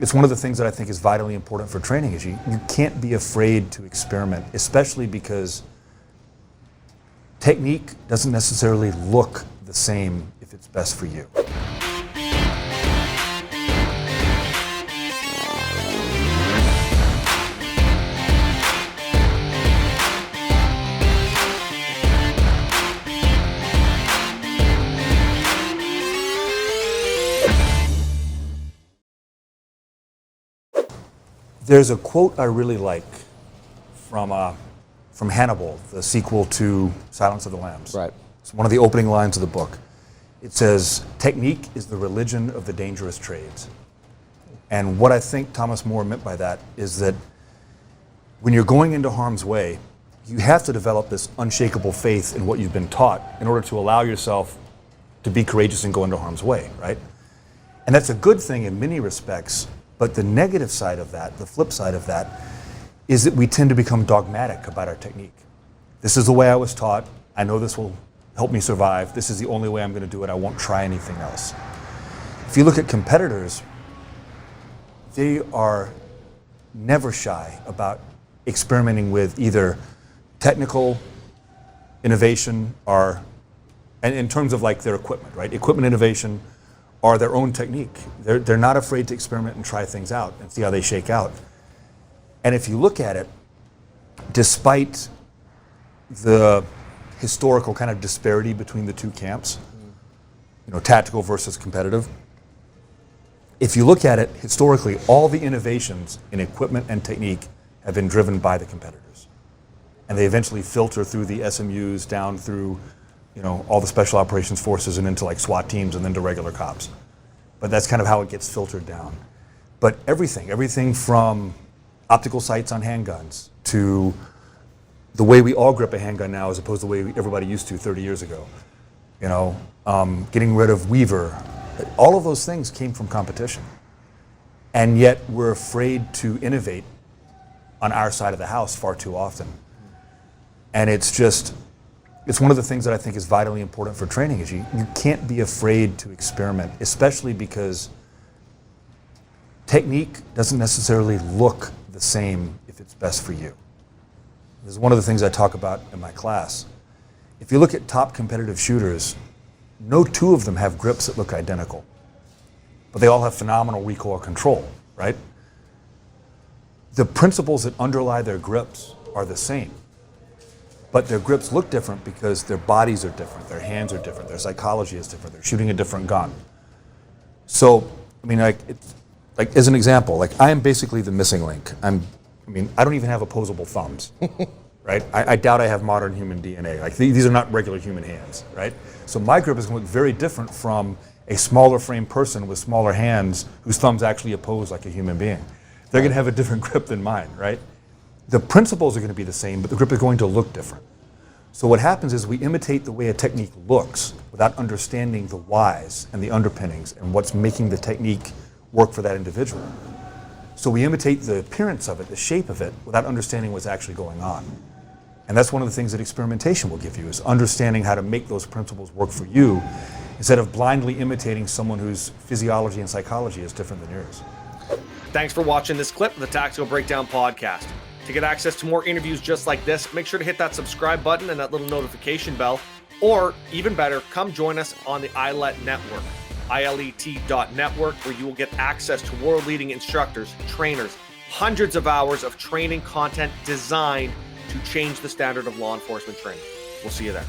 it's one of the things that I think is vitally important for training is you can't be afraid to experiment, especially because technique doesn't necessarily look the same if it's best for you. There's a quote I really like from Hannibal, the sequel to Silence of the Lambs. Right. It's one of the opening lines of the book. It says, "Technique is the religion of the dangerous trades." And what I think Thomas More meant by that is that when you're going into harm's way, you have to develop this unshakable faith in what you've been taught in order to allow yourself to be courageous and go into harm's way, right? And that's a good thing in many respects. But the negative side of that, the flip side of that, is that we tend to become dogmatic about our technique. This is the way I was taught. I know this will help me survive. This is the only way I'm going to do it. I won't try anything else. If you look at competitors, they are never shy about experimenting with either technical innovation or, and in terms of like their equipment, right? Equipment innovation, or their own technique. They're not afraid to experiment and try things out and see how they shake out. And if you look at it, despite the historical kind of disparity between the two camps, tactical versus competitive, if you look at it historically, all the innovations in equipment and technique have been driven by the competitors. And they eventually filter through the SMUs down through all the special operations forces and into like SWAT teams and then to regular cops. But that's kind of how it gets filtered down. But everything from optical sights on handguns to the way we all grip a handgun now as opposed to the way everybody used to 30 years ago. Getting rid of Weaver. All of those things came from competition. And yet we're afraid to innovate on our side of the house far too often. And it's one of the things that I think is vitally important for training is you can't be afraid to experiment, especially because technique doesn't necessarily look the same if it's best for you. This is one of the things I talk about in my class. If you look at top competitive shooters, no two of them have grips that look identical, but they all have phenomenal recoil control, right? The principles that underlie their grips are the same. But their grips look different because their bodies are different, their hands are different, their psychology is different, they're shooting a different gun. So, as an example, I am basically the missing link. I don't even have opposable thumbs, right? I doubt I have modern human DNA. These are not regular human hands, right? So my grip is going to look very different from a smaller frame person with smaller hands whose thumbs actually oppose like a human being. They're going to have a different grip than mine, right? The principles are going to be the same, but the grip is going to look different. So what happens is we imitate the way a technique looks without understanding the whys and the underpinnings and what's making the technique work for that individual. So we imitate the appearance of it, the shape of it, without understanding what's actually going on. And that's one of the things that experimentation will give you, is understanding how to make those principles work for you instead of blindly imitating someone whose physiology and psychology is different than yours. Thanks for watching this clip of the Tactical Breakdown podcast. To get access to more interviews just like this, make sure to hit that subscribe button and that little notification bell. Or, even better, come join us on the ILEETA Network, ILEET.network, where you will get access to world-leading instructors, trainers, hundreds of hours of training content designed to change the standard of law enforcement training. We'll see you there.